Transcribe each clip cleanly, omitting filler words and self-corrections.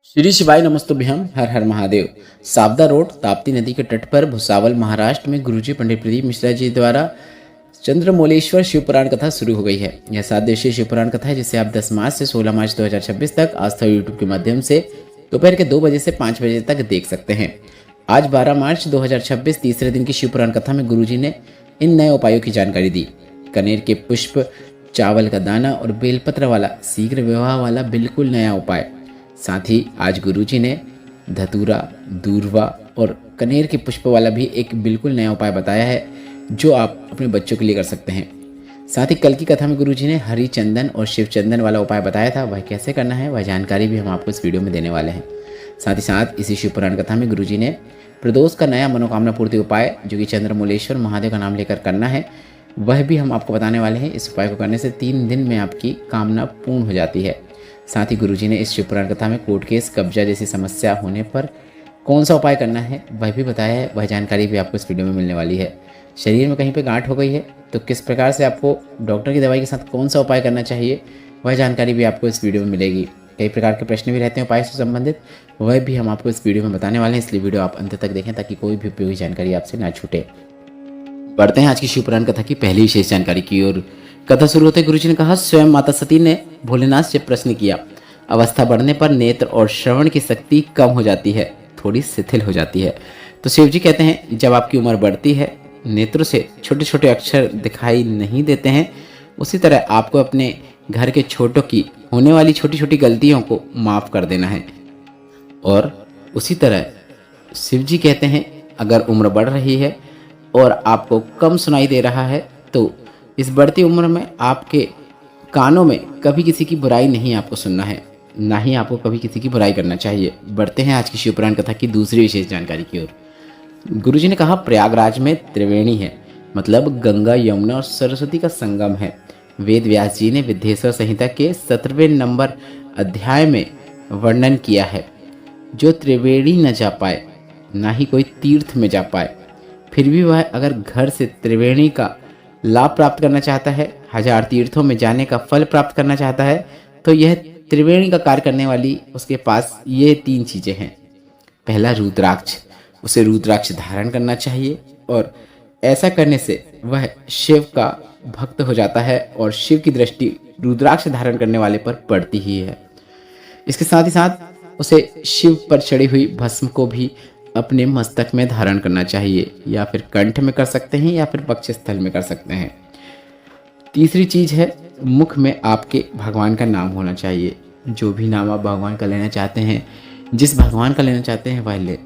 श्री शिवाय नमस्तुभ्यम हर हर महादेव। सावदा रोड ताप्ती नदी के तट पर भुसावल महाराष्ट्र में गुरुजी पंडित प्रदीप मिश्रा जी द्वारा चंद्रमौलेश्वर शिव पुराण कथा शुरू हो गई है। यह 7 दिवसीय शिव पुराण कथा है जिसे आप 10 मार्च से 16 मार्च 2026 तक आस्था यूट्यूब के माध्यम से दोपहर के 2 बजे से 5 बजे तक देख सकते हैं। आज 12 मार्च 2026 तीसरे दिन की शिव पुराण कथा में गुरुजी ने इन नए उपायों की जानकारी दी। कनेर के पुष्प, चावल का दाना और बेलपत्र वाला शीघ्र विवाह वाला बिल्कुल नया उपाय। साथ ही आज गुरुजी ने धतूरा, दूर्वा और कनेर के पुष्प वाला भी एक बिल्कुल नया उपाय बताया है जो आप अपने बच्चों के लिए कर सकते हैं। साथ ही कल की कथा में गुरुजी ने हरी चंदन और शिव चंदन वाला उपाय बताया था, वह कैसे करना है वह जानकारी भी हम आपको इस वीडियो में देने वाले हैं। साथ ही साथ इसी शिव पुराण कथा में गुरुजी ने प्रदोष का नया मनोकामना पूर्ति उपाय जो कि चंद्रमौलेश्वर महादेव का नाम लेकर करना है वह भी हम आपको बताने वाले हैं। इस उपाय को करने से 3 दिन में आपकी कामना पूर्ण हो जाती है। साथ ही गुरुजी ने इस शिव पुराण कथा में कोर्ट केस, कब्जा जैसी समस्या होने पर कौन सा उपाय करना है वह भी बताया है, वह जानकारी भी आपको इस वीडियो में मिलने वाली है। शरीर में कहीं पे गांठ हो गई है तो किस प्रकार से आपको डॉक्टर की दवाई के साथ कौन सा उपाय करना चाहिए वह जानकारी भी आपको इस वीडियो में मिलेगी। कई प्रकार के प्रश्न भी रहते हैं उपाय से संबंधित, वह भी हम आपको इस वीडियो में बताने वाले हैं, इसलिए वीडियो आप अंत तक देखें ताकि कोई भी उपयोगी जानकारी आपसे ना छूटे। बढ़ते हैं आज की शिव पुराण कथा की पहली विशेष जानकारी की ओर। कथा शुरू होते गुरुजी ने कहा, स्वयं माता सती ने भोलेनाथ से प्रश्न किया, अवस्था बढ़ने पर नेत्र और श्रवण की शक्ति कम हो जाती है, थोड़ी शिथिल हो जाती है। तो शिव जी कहते हैं, जब आपकी उम्र बढ़ती है, नेत्रों से छोटे छोटे अक्षर दिखाई नहीं देते हैं, उसी तरह आपको अपने घर के छोटों की होने वाली छोटी छोटी गलतियों को माफ़ कर देना है। और उसी तरह शिव जी कहते हैं, अगर उम्र बढ़ रही है और आपको कम सुनाई दे रहा है तो इस बढ़ती उम्र में आपके कानों में कभी किसी की बुराई नहीं आपको सुनना है, ना ही आपको कभी किसी की बुराई करना चाहिए। बढ़ते हैं आज की शिव पुराण कथा की दूसरी विशेष जानकारी की ओर। गुरुजी ने कहा, प्रयागराज में त्रिवेणी है, मतलब गंगा, यमुना और सरस्वती का संगम है। वेद व्यास जी ने विद्येश्वर संहिता के 17वें नंबर अध्याय में वर्णन किया है, जो त्रिवेणी न जा पाए, ना ही कोई तीर्थ में जा पाए, फिर भी वह अगर घर से त्रिवेणी का लाभ प्राप्त करना चाहता है, 1000 तीर्थों में जाने का फल प्राप्त करना चाहता है, तो यह त्रिवेणी का कार्य करने वाली उसके पास ये 3 चीज़ें हैं। पहला, रुद्राक्ष, उसे रुद्राक्ष धारण करना चाहिए और ऐसा करने से वह शिव का भक्त हो जाता है और शिव की दृष्टि रुद्राक्ष धारण करने वाले पर पड़ती ही है। इसके साथ ही साथ उसे शिव पर चढ़ी हुई भस्म को भी अपने मस्तक में धारण करना चाहिए, या फिर कंठ में कर सकते हैं या फिर वक्षस्थल में कर सकते हैं। तीसरी चीज़ है, मुख में आपके भगवान का नाम होना चाहिए। जो भी नाम आप भगवान का लेना चाहते हैं, जिस भगवान का लेना चाहते हैं वह ले।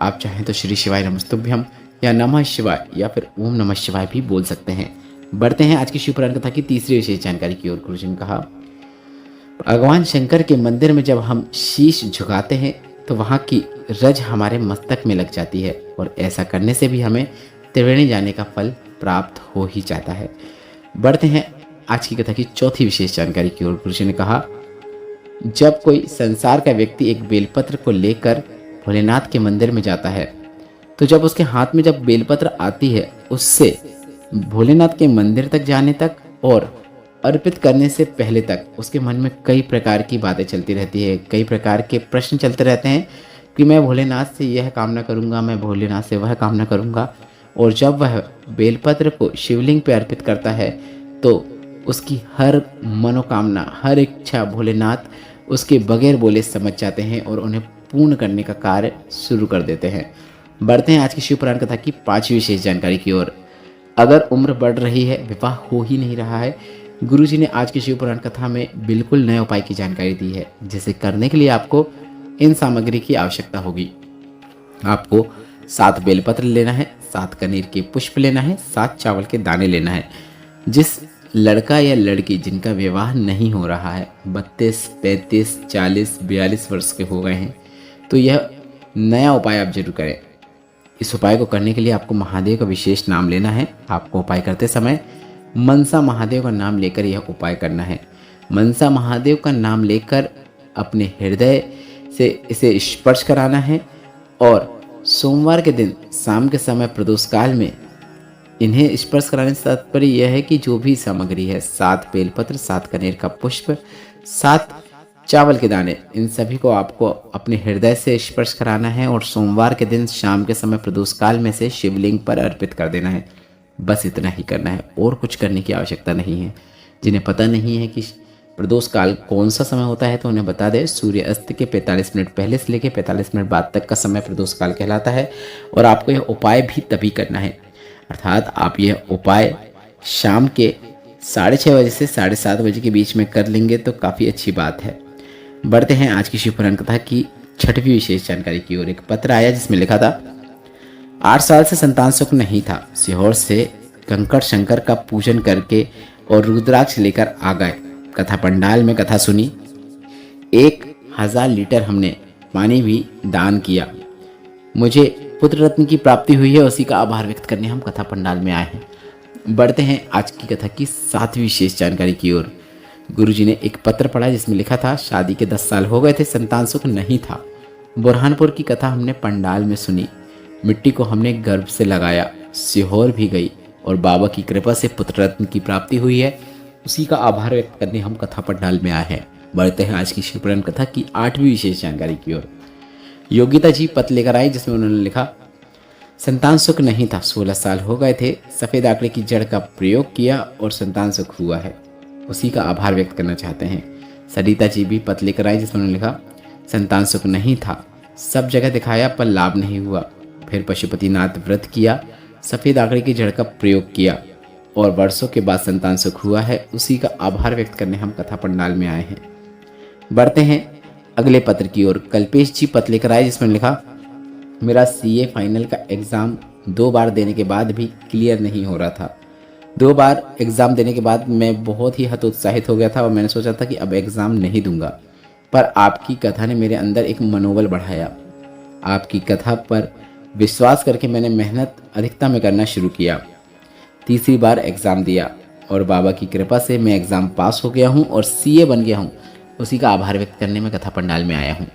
आप चाहें तो श्री शिवाय नमस्तुभ्यम या नमः शिवाय या फिर ओम नमः शिवाय भी बोल सकते हैं। बढ़ते हैं आज की शिव पुराण कथा की तीसरी विशेष जानकारी की ओर। गुरुजी ने कहा, भगवान शंकर के मंदिर में जब हम शीश झुकाते हैं तो वहाँ की रज हमारे मस्तक में लग जाती है और ऐसा करने से भी हमें त्रिवेणी जाने का फल प्राप्त हो ही जाता है। बढ़ते हैं आज की कथा की चौथी विशेष जानकारी की ओर। गुरुजी ने कहा, जब कोई संसार का व्यक्ति एक बेलपत्र को लेकर भोलेनाथ के मंदिर में जाता है तो जब उसके हाथ में जब बेलपत्र आती है, उससे भोलेनाथ के मंदिर तक जाने तक और अर्पित करने से पहले तक उसके मन में कई प्रकार की बातें चलती रहती है, कई प्रकार के प्रश्न चलते रहते हैं कि मैं भोलेनाथ से यह कामना करूंगा, मैं भोलेनाथ से वह कामना करूंगा। और जब वह बेलपत्र को शिवलिंग पे अर्पित करता है तो उसकी हर मनोकामना, हर इच्छा भोलेनाथ उसके बगैर बोले समझ जाते हैं और उन्हें पूर्ण करने का कार्य शुरू कर देते हैं। बढ़ते हैं आज की शिव पुराण कथा की 5वीं विशेष जानकारी की ओर। अगर उम्र बढ़ रही है, विवाह हो ही नहीं रहा है, गुरुजी ने आज की शिव पुराण कथा में बिल्कुल नए उपाय की जानकारी दी है, जिसे करने के लिए आपको इन सामग्री की आवश्यकता होगी। आपको 7 बेलपत्र लेना है, 7 कनेर के पुष्प लेना है, 7 चावल के दाने लेना है। जिस लड़का या लड़की जिनका विवाह नहीं हो रहा है, 32, 35, 40, 42 वर्ष के हो गए हैं, तो यह नया उपाय आप जरूर करें। इस उपाय को करने के लिए आपको महादेव का विशेष नाम लेना है। आपको उपाय करते समय मनसा महादेव का नाम लेकर यह उपाय करना है। मनसा महादेव का नाम लेकर अपने हृदय से इसे स्पर्श कराना है और सोमवार के दिन शाम के समय प्रदोष काल में इन्हें स्पर्श कराने से तात्पर्य यह है कि जो भी सामग्री है, 7 बेलपत्र, 7 कनेर का पुष्प, 7 चावल के दाने, इन सभी को आपको अपने हृदय से स्पर्श कराना है और सोमवार के दिन शाम के समय प्रदोष काल में से शिवलिंग पर अर्पित कर देना है। बस इतना ही करना है और कुछ करने की आवश्यकता नहीं है। जिन्हें पता नहीं है कि प्रदोष काल कौन सा समय होता है तो उन्हें बता दें, सूर्य अस्त के 45 मिनट पहले से लेकर 45 मिनट बाद तक का समय प्रदोष काल कहलाता है। और आपको यह उपाय भी तभी करना है, अर्थात आप यह उपाय शाम के 6:30 बजे से 7:30 बजे के बीच में कर लेंगे तो काफ़ी अच्छी बात है। बढ़ते हैं आज की शिव पुराण कथा की 6वीं विशेष जानकारी की ओर। एक पत्र आया जिसमें लिखा था, 8 साल से संतान सुख नहीं था, सीहोर से कंकड़ शंकर का पूजन करके और रुद्राक्ष लेकर आ गए। कथा पंडाल में कथा सुनी, 1000 लीटर हमने पानी भी दान किया। मुझे पुत्र रत्न की प्राप्ति हुई है, उसी का आभार व्यक्त करने हम कथा पंडाल में आए हैं। बढ़ते हैं आज की कथा की 7वीं विशेष जानकारी की ओर। गुरुजी ने एक पत्र पढ़ा जिसमें लिखा था, शादी के 10 साल हो गए थे, संतान सुख नहीं था। बुरहानपुर की कथा हमने पंडाल में सुनी, मिट्टी को हमने गर्भ से लगाया, सीहोर भी गई और बाबा की कृपा से पुत्र रत्न की प्राप्ति हुई है, उसी का आभार व्यक्त करने हम कथा पंडाल में आए हैं। बढ़ते हैं आज की शिवपुराण कथा की 8वीं विशेष जानकारी की ओर। योगिता जी पत्र लेकर आई जिसमें उन्होंने लिखा, संतान सुख नहीं था, 16 साल हो गए थे, सफ़ेद आंकड़े की जड़ का प्रयोग किया और संतान सुख हुआ है, उसी का आभार व्यक्त करना चाहते हैं। सरिता जी भी पत्र लेकर आई जिसमें उन्होंने लिखा, संतान सुख नहीं था, सब जगह दिखाया पर लाभ नहीं हुआ, फिर पशुपतिनाथ व्रत किया, सफ़ेद आंकड़े की जड़ का प्रयोग किया और वर्षों के बाद संतान सुख हुआ है, उसी का आभार व्यक्त करने हम कथा पंडाल में आए हैं। बढ़ते हैं अगले पत्र की ओर। कल्पेश जी पत्र लेकर आए जिसमें लिखा, मेरा सीए फाइनल का एग्ज़ाम 2 बार देने के बाद भी क्लियर नहीं हो रहा था। 2 बार एग्ज़ाम देने के बाद मैं बहुत ही हतोत्साहित हो गया था और मैंने सोचा था कि अब एग्ज़ाम नहीं दूंगा, पर आपकी कथा ने मेरे अंदर एक मनोबल बढ़ाया। आपकी कथा पर विश्वास करके मैंने मेहनत अधिकता में करना शुरू किया। 3री बार एग्ज़ाम दिया और बाबा की कृपा से मैं एग्ज़ाम पास हो गया हूँ और सीए बन गया हूँ, उसी का आभार व्यक्त करने में कथा पंडाल में आया हूँ।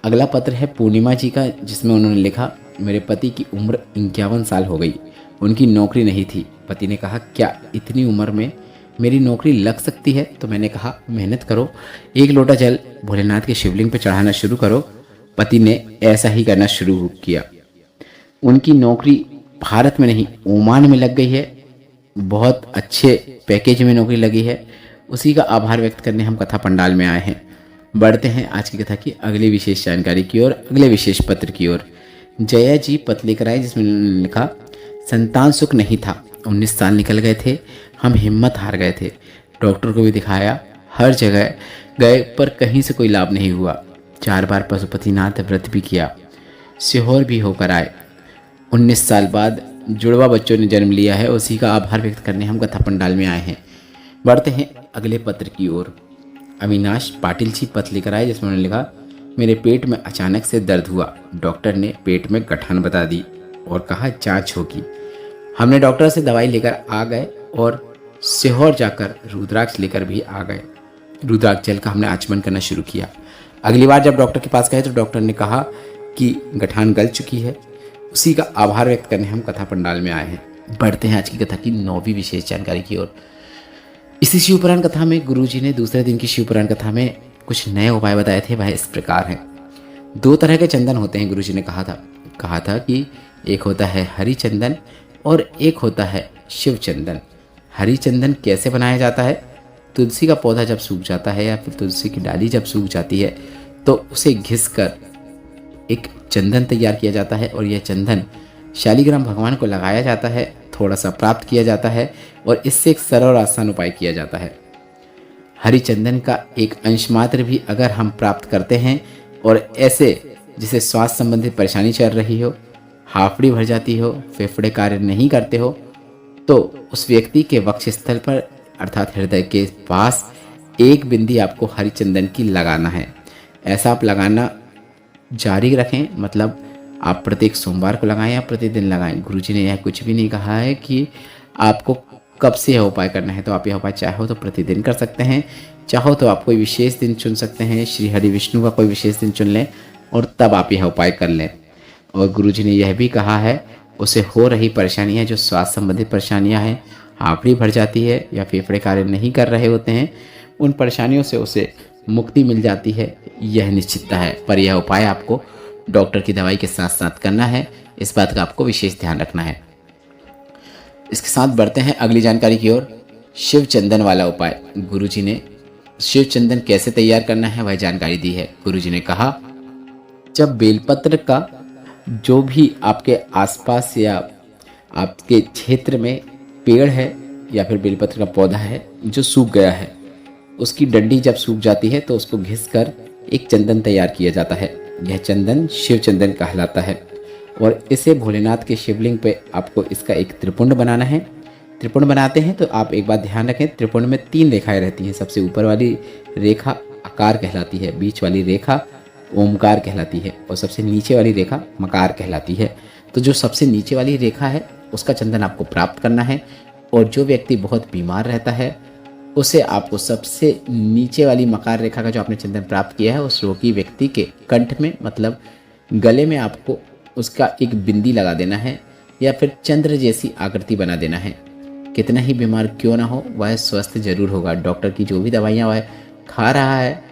अगला पत्र है पूर्णिमा जी का जिसमें उन्होंने लिखा, मेरे पति की उम्र 51 साल हो गई, उनकी नौकरी नहीं थी। पति ने कहा, क्या इतनी उम्र में मेरी नौकरी लग सकती है? तो मैंने कहा, मेहनत करो, 1 लोटा जल भोलेनाथ के शिवलिंग पर चढ़ाना शुरू करो। पति ने ऐसा ही करना शुरू किया। उनकी नौकरी भारत में नहीं ओमान में लग गई है, बहुत अच्छे पैकेज में नौकरी लगी है, उसी का आभार व्यक्त करने हम कथा पंडाल में आए हैं। बढ़ते हैं आज की कथा की अगली विशेष जानकारी की ओर, अगले विशेष पत्र की ओर। जया जी पत्र लेकर आए जिसमें लिखा, संतान सुख नहीं था, 19 साल निकल गए थे, हम हिम्मत हार गए थे, डॉक्टर को भी दिखाया, हर जगह गए पर कहीं से कोई लाभ नहीं हुआ। 4 बार पशुपतिनाथ व्रत भी किया, सीहोर भी होकर आए। 19 साल बाद जुड़वा बच्चों ने जन्म लिया है, उसी का आभार व्यक्त करने हम कथा पंडाल में आए हैं। बढ़ते हैं अगले पत्र की ओर। अविनाश पाटिल जी पत्र लेकर आए जिसमें उन्होंने लिखा, मेरे पेट में अचानक से दर्द हुआ, डॉक्टर ने पेट में गठन बता दी और कहा जांच होगी। हमने डॉक्टर से दवाई लेकर आ गए और सीहोर जाकर रुद्राक्ष लेकर भी आ गए। रुद्राक्ष जल का हमने आचमन करना शुरू किया। अगली बार जब डॉक्टर के पास गए तो डॉक्टर ने कहा कि गठान गल चुकी है, उसी का आभार व्यक्त करने हम कथा पंडाल में आए हैं। बढ़ते हैं आज की कथा की 9वीं विशेष जानकारी की ओर। इसी शिवपुराण कथा में गुरुजी ने दूसरे दिन की शिवपुराण कथा में कुछ नए उपाय बताए थे, वह इस प्रकार हैं। 2 तरह के चंदन होते हैं, गुरुजी ने कहा था कि एक होता है हरि चंदन और एक होता है शिव चंदन। हरि चंदन कैसे बनाया जाता है? तुलसी का पौधा जब सूख जाता है या फिर तुलसी की डाली जब सूख जाती है तो उसे घिस कर एक चंदन तैयार किया जाता है और यह चंदन शालिग्राम भगवान को लगाया जाता है, थोड़ा सा प्राप्त किया जाता है और इससे एक सरल और आसान उपाय किया जाता है। हरि चंदन का एक अंश मात्र भी अगर हम प्राप्त करते हैं और ऐसे जिसे स्वास्थ्य संबंधित परेशानी चल रही हो, हाफड़ी भर जाती हो, फेफड़े कार्य नहीं करते हो, तो उस व्यक्ति के वक्षस्थल पर अर्थात हृदय के पास एक बिंदी आपको हरि चंदन की लगाना है। ऐसा आप लगाना जारी रखें, मतलब आप प्रत्येक सोमवार को लगाएं या प्रतिदिन लगाएं। गुरुजी ने यह कुछ भी नहीं कहा है कि आपको कब से यह उपाय करना है, तो आप यह उपाय चाहो तो प्रतिदिन कर सकते हैं, चाहो तो आप कोई विशेष दिन चुन सकते हैं, श्री हरि विष्णु का कोई विशेष दिन चुन लें और तब आप यह उपाय कर लें। और गुरुजी ने यह भी कहा है उसे हो रही परेशानियां जो स्वास्थ्य संबंधित परेशानियां हैं, हाफड़ी भर जाती है या फेफड़े कार्य नहीं कर रहे होते हैं, उन परेशानियों से उसे मुक्ति मिल जाती है, यह निश्चितता है। पर यह उपाय आपको डॉक्टर की दवाई के साथ साथ करना है, इस बात का आपको विशेष ध्यान रखना है। इसके साथ बढ़ते हैं अगली जानकारी की ओर। शिव चंदन वाला उपाय। गुरुजी ने शिव चंदन कैसे तैयार करना है वह जानकारी दी है। गुरुजी ने कहा, जब बेलपत्र का जो भी आपके आसपास या आपके क्षेत्र में पेड़ है या फिर बेलपत्र का पौधा है जो सूख गया है, उसकी डंडी जब सूख जाती है तो उसको घिसकर एक चंदन तैयार किया जाता है। यह चंदन शिव चंदन कहलाता है और इसे भोलेनाथ के शिवलिंग पे आपको इसका एक त्रिपुंड बनाना है। त्रिपुंड बनाते हैं तो आप एक बात ध्यान रखें, त्रिपुंड में 3 रेखाएं रहती हैं। सबसे ऊपर वाली रेखा आकार कहलाती है, बीच वाली रेखा ओमकार कहलाती है और सबसे नीचे वाली रेखा मकार कहलाती है। तो जो सबसे नीचे वाली रेखा है उसका चंदन आपको प्राप्त करना है और जो व्यक्ति बहुत बीमार रहता है उसे आपको सबसे नीचे वाली मकार रेखा का जो आपने चंदन प्राप्त किया है उस रोगी व्यक्ति के कंठ में मतलब गले में आपको उसका एक बिंदी लगा देना है या फिर चंद्र जैसी आकृति बना देना है। कितना ही बीमार क्यों ना हो वह स्वस्थ जरूर होगा। डॉक्टर की जो भी दवाइयाँ वह खा रहा है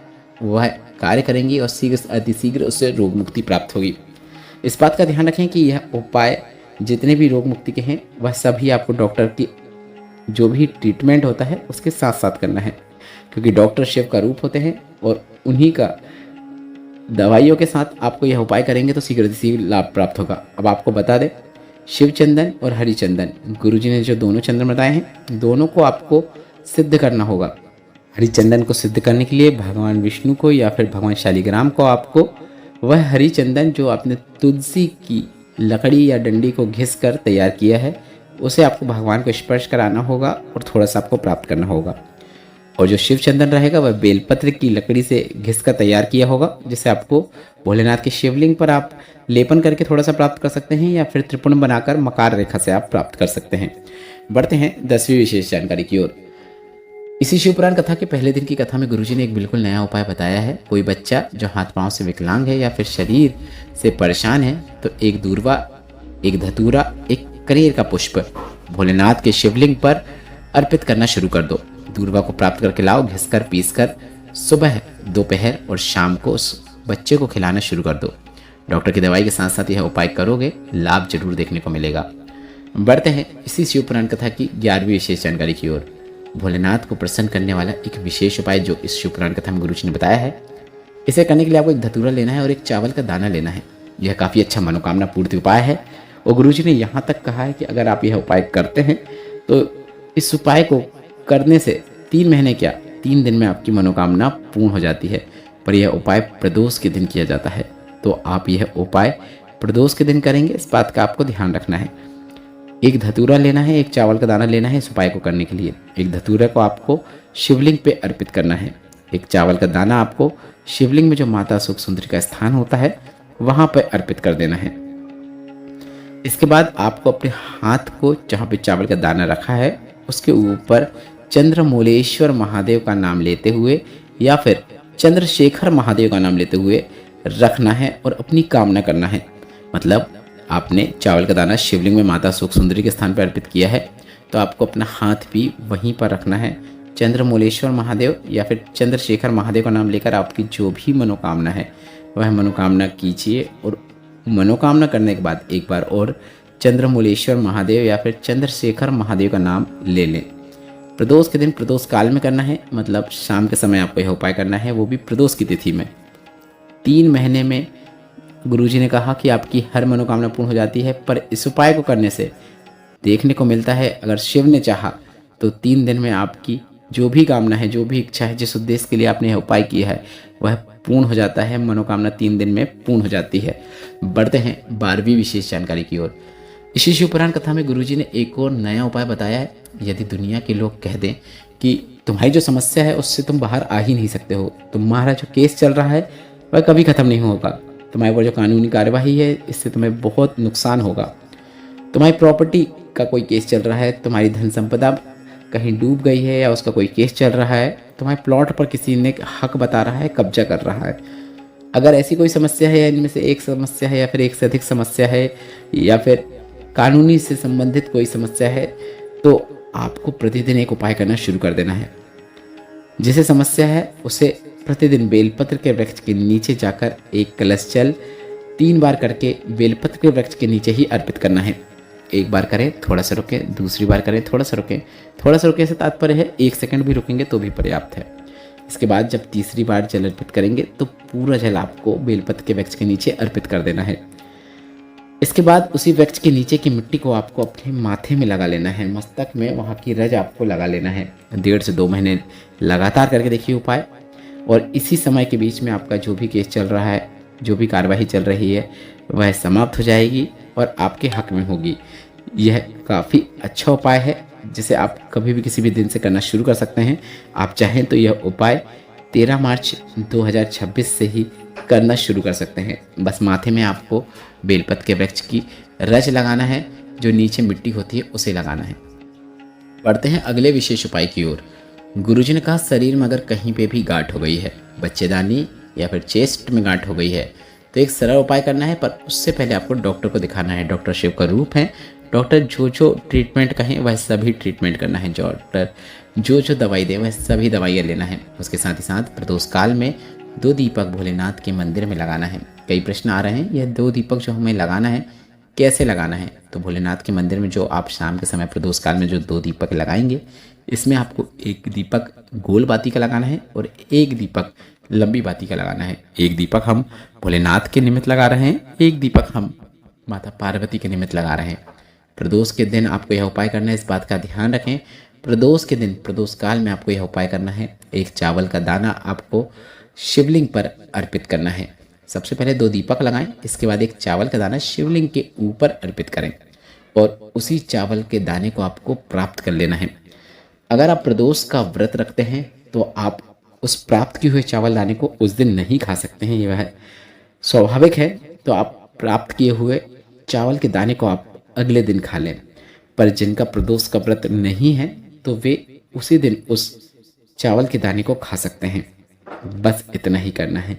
वह कार्य करेंगी और अतिशीघ्र उससे रोग मुक्ति प्राप्त होगी। इस बात का ध्यान रखें कि यह उपाय जितने भी रोग मुक्ति के हैं वह सभी आपको डॉक्टर की जो भी ट्रीटमेंट होता है उसके साथ साथ करना है, क्योंकि डॉक्टर शिव का रूप होते हैं और उन्हीं का दवाइयों के साथ आपको यह उपाय करेंगे तो शीघ्र से शीघ्र लाभ प्राप्त होगा। अब आपको बता दें, शिव चंदन और हरि चंदन, गुरुजी ने जो दोनों चंदन बताए हैं दोनों को आपको सिद्ध करना होगा। हरि चंदन को सिद्ध करने के लिए भगवान विष्णु को या फिर भगवान शालिग्राम को आपको वह हरि चंदन जो आपने तुलसी की लकड़ी या डंडी को घिस कर तैयार किया है उसे आपको भगवान को स्पर्श कराना होगा और थोड़ा सा आपको प्राप्त करना होगा। और जो शिव चंदन रहेगा वह बेलपत्र की लकड़ी से घिस कर तैयार किया होगा, जिसे आपको भोलेनाथ के शिवलिंग पर आप लेपन करके थोड़ा सा प्राप्त कर सकते हैं या फिर त्रिपुंड बनाकर मकार रेखा से आप प्राप्त कर सकते हैं। बढ़ते हैं 10वीं विशेष जानकारी की ओर। इसी शिवपुराण कथा के पहले दिन की कथा में गुरुजी ने एक बिल्कुल नया उपाय बताया है। कोई बच्चा जो हाथ पांव से विकलांग है या फिर शरीर से परेशान है तो एक दूर्वा, एक धतूरा, एक कनेर का पुष्प भोलेनाथ के शिवलिंग पर अर्पित करना शुरू कर दो। दूर्वा को प्राप्त करके लाओ, घिसकर पीसकर सुबह, दोपहर और शाम को उस बच्चे को खिलाना शुरू कर दो। डॉक्टर की दवाई के साथ साथ यह उपाय करोगे, लाभ जरूर देखने को मिलेगा। बढ़ते हैं इसी शिवपुराण कथा की 11वीं विशेष जानकारी की ओर। भोलेनाथ को प्रसन्न करने वाला एक विशेष उपाय जो इस शिवपुराण कथा में गुरुजी ने बताया है, इसे करने के लिए आपको एक धतूरा लेना है और एक चावल का दाना लेना है। यह काफ़ी अच्छा मनोकामना पूर्ति उपाय है और गुरुजी ने यहाँ तक कहा है कि अगर आप यह उपाय करते हैं तो इस उपाय को करने से 3 महीने क्या 3 दिन में आपकी मनोकामना पूर्ण हो जाती है। पर यह उपाय प्रदोष के दिन किया जाता है, तो आप यह उपाय प्रदोष के दिन करेंगे, इस बात का आपको ध्यान रखना है। एक धतूरा लेना है, एक चावल का दाना लेना है इस उपाय को करने के लिए। एक धतूरा को आपको शिवलिंग पे अर्पित करना है, एक चावल का दाना आपको शिवलिंग में जो माता सुख सुंदरी का स्थान होता है वहां पर अर्पित कर देना है। इसके बाद आपको अपने हाथ को जहाँ पे चावल का दाना रखा है उसके ऊपर चंद्रमौलेश्वर महादेव का नाम लेते हुए या फिर चंद्रशेखर महादेव का नाम लेते हुए रखना है और अपनी कामना करना है। मतलब आपने चावल का दाना शिवलिंग में माता सुख सुंदरी के स्थान पर अर्पित किया है तो आपको अपना हाथ भी वहीं पर रखना है। चंद्रमौलेश्वर महादेव या फिर चंद्रशेखर महादेव का नाम लेकर आपकी जो भी मनोकामना है वह मनोकामना कीजिए और मनोकामना करने के बाद एक बार और चंद्रमौलेश्वर महादेव या फिर चंद्रशेखर महादेव का नाम ले लें। प्रदोष के दिन प्रदोष काल में करना है, मतलब शाम के समय आपको यह उपाय करना है, वो भी प्रदोष की तिथि में। 3 महीने में गुरुजी ने कहा कि आपकी हर मनोकामना पूर्ण हो जाती है। पर इस उपाय को करने से देखने को मिलता है अगर शिव ने चाहा तो 3 दिन में आपकी जो भी कामना है, जो भी इच्छा है, जिस उद्देश्य के लिए आपने यह उपाय किया है वह पूर्ण हो जाता है। मनोकामना 3 दिन में पूर्ण हो जाती है। बढ़ते हैं 12वीं विशेष जानकारी की ओर। इसी शिवपुराण कथा में गुरुजी ने एक और नया उपाय बताया है। यदि दुनिया के लोग कह दें कि तुम्हारी जो समस्या है उससे तुम बाहर आ ही नहीं सकते हो, तुम्हारा जो केस चल रहा है वह कभी ख़त्म नहीं होगा, तुम्हारे ऊपर जो कानूनी कार्यवाही है इससे तुम्हें बहुत नुकसान होगा, तुम्हारी प्रॉपर्टी का कोई केस चल रहा है, तुम्हारी धन संपदा कहीं डूब गई है या उसका कोई केस चल रहा है, तुम्हारे प्लॉट पर किसी ने हक बता रहा है, कब्जा कर रहा है, अगर ऐसी कोई समस्या है या इनमें से एक समस्या है या फिर एक से अधिक समस्या है या फिर कानूनी से संबंधित कोई समस्या है तो आपको प्रतिदिन एक उपाय करना शुरू कर देना है। जिसे समस्या है उसे प्रतिदिन बेलपत्र के वृक्ष के नीचे जाकर एक कलश जल 3 बार करके बेलपत्र के वृक्ष के नीचे ही अर्पित करना है। एक बार करें, थोड़ा सा रुकें, दूसरी बार करें, थोड़ा सा रुकें। थोड़ा सा रुके से तात्पर्य है 1 सेकंड भी रुकेंगे तो भी पर्याप्त है। इसके बाद जब तीसरी बार जल अर्पित करेंगे तो पूरा जल आपको बेलपत्र के वृक्ष के नीचे अर्पित कर देना है। इसके बाद उसी वृक्ष के नीचे की मिट्टी को आपको अपने माथे में लगा लेना है, मस्तक में वहाँ की रज आपको लगा लेना है। 1.5 से 2 महीने लगातार करके देखिए उपाय, और इसी समय के बीच में आपका जो भी केस चल रहा है, जो भी कार्यवाही चल रही है, वह समाप्त हो जाएगी और आपके हक में होगी। यह काफ़ी अच्छा उपाय है जिसे आप कभी भी किसी भी दिन से करना शुरू कर सकते हैं। आप चाहें तो यह उपाय 13 मार्च 2026 से ही करना शुरू कर सकते हैं। बस माथे में आपको बेलपत्र के वृक्ष की रज लगाना है, जो नीचे मिट्टी होती है उसे लगाना है। बढ़ते हैं अगले विशेष उपाय की ओर। गुरुजी ने कहा शरीर में अगर कहीं पे भी गांठ हो गई है, बच्चेदानी या फिर चेस्ट में गांठ हो गई है, तो एक सरल उपाय करना है, पर उससे पहले आपको डॉक्टर को दिखाना है। डॉक्टर शिव का रूप है। डॉक्टर जो ट्रीटमेंट कहें वह सभी ट्रीटमेंट करना है। डॉक्टर जो दवाई दें वह सभी दवाइयाँ लेना है। उसके साथ ही साथ प्रदोष काल में 2 दीपक भोलेनाथ के मंदिर में लगाना है। कई प्रश्न आ रहे हैं, यह 2 दीपक जो हमें लगाना है कैसे लगाना है? तो भोलेनाथ के मंदिर में जो आप शाम के समय प्रदोष काल में जो 2 दीपक लगाएंगे, इसमें आपको 1 दीपक गोल बाती का लगाना है और 1 दीपक लंबी बाती का लगाना है। 1 दीपक हम भोलेनाथ के निमित्त लगा रहे हैं, 1 दीपक हम माता पार्वती के निमित्त लगा रहे हैं। प्रदोष के दिन आपको यह उपाय करना है, इस बात का ध्यान रखें। प्रदोष के दिन, प्रदोष काल में आपको यह उपाय करना है। 1 चावल का दाना आपको शिवलिंग पर अर्पित करना है। सबसे पहले 2 दीपक लगाएं, इसके बाद 1 चावल का दाना शिवलिंग के ऊपर अर्पित करें और उसी चावल के दाने को आपको प्राप्त कर लेना है। अगर आप प्रदोष का व्रत रखते हैं तो आप उस प्राप्त किए हुए चावल दाने को उस दिन नहीं खा सकते हैं, यह स्वाभाविक है। तो आप प्राप्त किए हुए चावल के दाने को आप अगले दिन खा लें। पर जिनका प्रदोष का व्रत नहीं है तो वे उसी दिन उस चावल के दाने को खा सकते हैं। बस इतना ही करना है।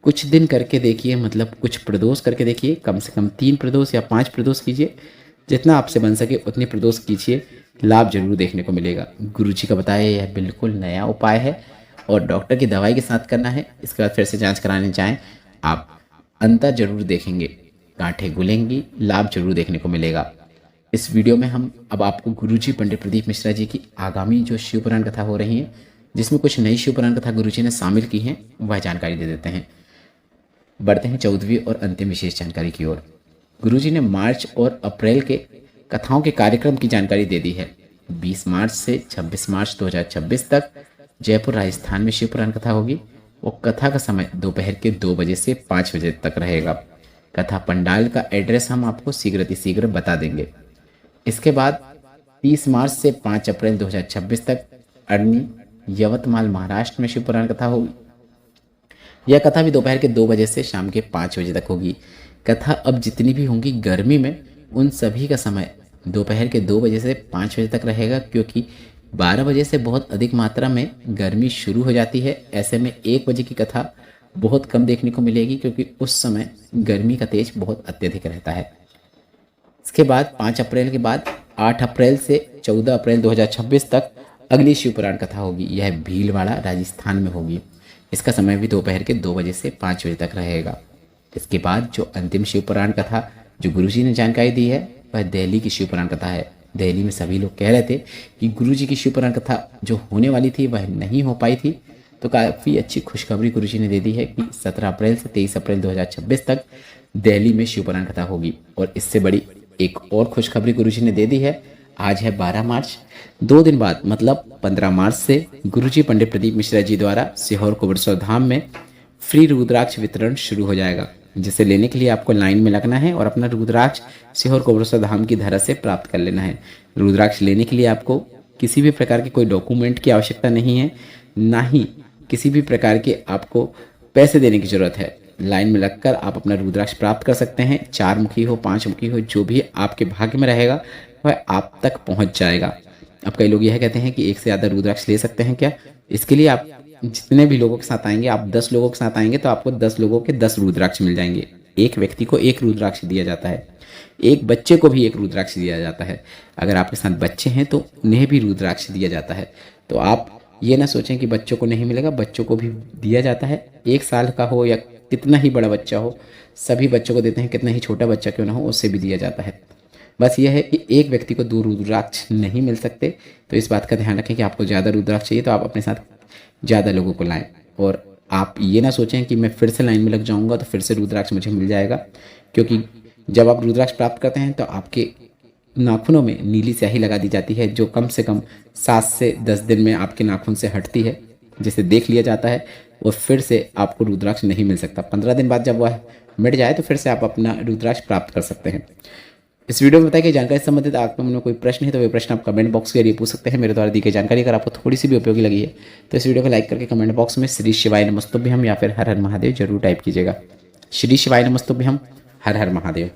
कुछ दिन करके देखिए, मतलब कुछ प्रदोष करके देखिए, कम से कम 3 प्रदोष या 5 प्रदोष कीजिए। जितना आपसे बन सके उतने प्रदोष कीजिए, लाभ जरूर देखने को मिलेगा। गुरुजी का बताया यह बिल्कुल नया उपाय है और डॉक्टर की दवाई के साथ करना है। इसके बाद फिर से जांच कराने जाएं, आप अंतर जरूर देखेंगे, गांठें गुलेंगी, लाभ जरूर देखने को मिलेगा। इस वीडियो में हम अब आपको गुरुजी पंडित प्रदीप मिश्रा जी की आगामी जो शिव पुराण कथा हो रही है, जिसमें कुछ नई शिव पुराण कथा गुरुजी ने शामिल की हैं, वह जानकारी दे देते हैं। बढ़ते हैं 14वीं और अंतिम विशेष जानकारी की ओर। गुरुजी ने मार्च और अप्रैल के कथाओं के कार्यक्रम की जानकारी दे दी है। 20 मार्च से 26 मार्च 2026 तक जयपुर राजस्थान में शिव पुराण कथा होगी। वो कथा का समय दोपहर के 2 बजे से 5 बजे तक रहेगा। कथा पंडाल का एड्रेस हम आपको शीघ्र बता देंगे। इसके बाद 30 मार्च से 5 अप्रैल 2026 तक अरनी यवतमाल महाराष्ट्र में शिव पुराण कथा होगी। यह कथा भी दोपहर के 2 बजे से शाम के 5 बजे तक होगी। कथा अब जितनी भी होंगी गर्मी में, उन सभी का समय दोपहर के 2 बजे से 5 बजे तक रहेगा, क्योंकि 12 बजे से बहुत अधिक मात्रा में गर्मी शुरू हो जाती है। ऐसे में 1 बजे की कथा बहुत कम देखने को मिलेगी, क्योंकि उस समय गर्मी का तेज बहुत अत्यधिक रहता है। इसके बाद 5 अप्रैल के बाद 8 अप्रैल से 14 अप्रैल 2026 तक अगली शिव पुराण कथा होगी। यह भीलवाड़ा राजस्थान में होगी। इसका समय भी दोपहर के 2 बजे से 5 बजे तक रहेगा। इसके बाद जो अंतिम शिव पुराण कथा जो गुरुजी ने जानकारी दी है, वह दिल्ली की शिव पुराण कथा है। दिल्ली में सभी लोग कह रहे थे कि गुरुजी की शिव पुराण कथा जो होने वाली थी वह नहीं हो पाई थी, तो काफ़ी अच्छी खुशखबरी गुरुजी ने दे दी है कि 17 अप्रैल से 23 अप्रैल 2026 तक दिल्ली में शिव पुराण कथा होगी। और इससे बड़ी एक और खुशखबरी गुरुजी ने दे दी है। आज है 12 मार्च, 2 दिन बाद मतलब 15 मार्च से गुरुजी पंडित प्रदीप मिश्रा जी द्वारा सीहोर कुबेरश्वर धाम में फ्री रुद्राक्ष वितरण शुरू हो जाएगा, जिसे लेने के लिए आपको लाइन में लगना है और अपना रुद्राक्ष सीहोर कुबेरश्वर धाम की धरा से प्राप्त कर लेना है। रुद्राक्ष लेने के लिए आपको किसी भी प्रकार के कोई डॉक्यूमेंट की आवश्यकता नहीं है, ना ही किसी भी प्रकार के आपको पैसे देने की जरूरत है। लाइन में लगकर आप अपना रुद्राक्ष प्राप्त कर सकते हैं। 4 मुखी हो, 5 मुखी हो, जो भी आपके भाग्य में रहेगा वह आप तक पहुंच जाएगा। अब कई लोग यह कहते हैं कि एक से ज़्यादा रुद्राक्ष ले सकते हैं क्या? इसके लिए आप जितने भी लोगों के साथ आएंगे, आप 10 लोगों के साथ आएंगे तो आपको 10 लोगों के 10 रुद्राक्ष मिल जाएंगे। एक व्यक्ति को 1 रुद्राक्ष दिया जाता है, एक बच्चे को भी 1 रुद्राक्ष दिया जाता है। अगर आपके साथ बच्चे हैं तो उन्हें भी रुद्राक्ष दिया जाता है। तो आप ये ना सोचें कि बच्चों को नहीं मिलेगा, बच्चों को भी दिया जाता है। 1 साल का हो या कितना ही बड़ा बच्चा हो, सभी बच्चों को देते हैं, कितना ही छोटा बच्चा क्यों ना हो उससे भी दिया जाता है। बस यह है कि एक व्यक्ति को 2 रुद्राक्ष नहीं मिल सकते, तो इस बात का ध्यान रखें कि आपको ज़्यादा रुद्राक्ष चाहिए तो आप अपने साथ ज़्यादा लोगों को लाएं। और आप ये ना सोचें कि मैं फिर से लाइन में लग जाऊंगा तो फिर से रुद्राक्ष मुझे मिल जाएगा, क्योंकि जब आप रुद्राक्ष प्राप्त करते हैं तो आपके नाखूनों में नीली स्याही लगा दी जाती है, जो कम से कम 7 से 10 दिन में आपके नाखून से हटती है, जिसे देख लिया जाता है और फिर से आपको रुद्राक्ष नहीं मिल सकता। 15 दिन बाद जब वह मिट जाए तो फिर से आप अपना रुद्राक्ष प्राप्त कर सकते हैं। इस वीडियो में बताया कि जानकारी से संबंधित आपके मन में कोई प्रश्न है तो वे प्रश्न आप कमेंट बॉक्स के जरिए पूछ सकते हैं। मेरे द्वारा दी गई जानकारी अगर आपको थोड़ी सी भी उपयोगी लगी है तो इस वीडियो को लाइक करके कमेंट बॉक्स में श्री शिवाय नमस्तुभ्यम या फिर हर हर महादेव जरूर टाइप कीजिएगा। श्री शिवाय नमस्तुभ्यम, हर हर महादेव।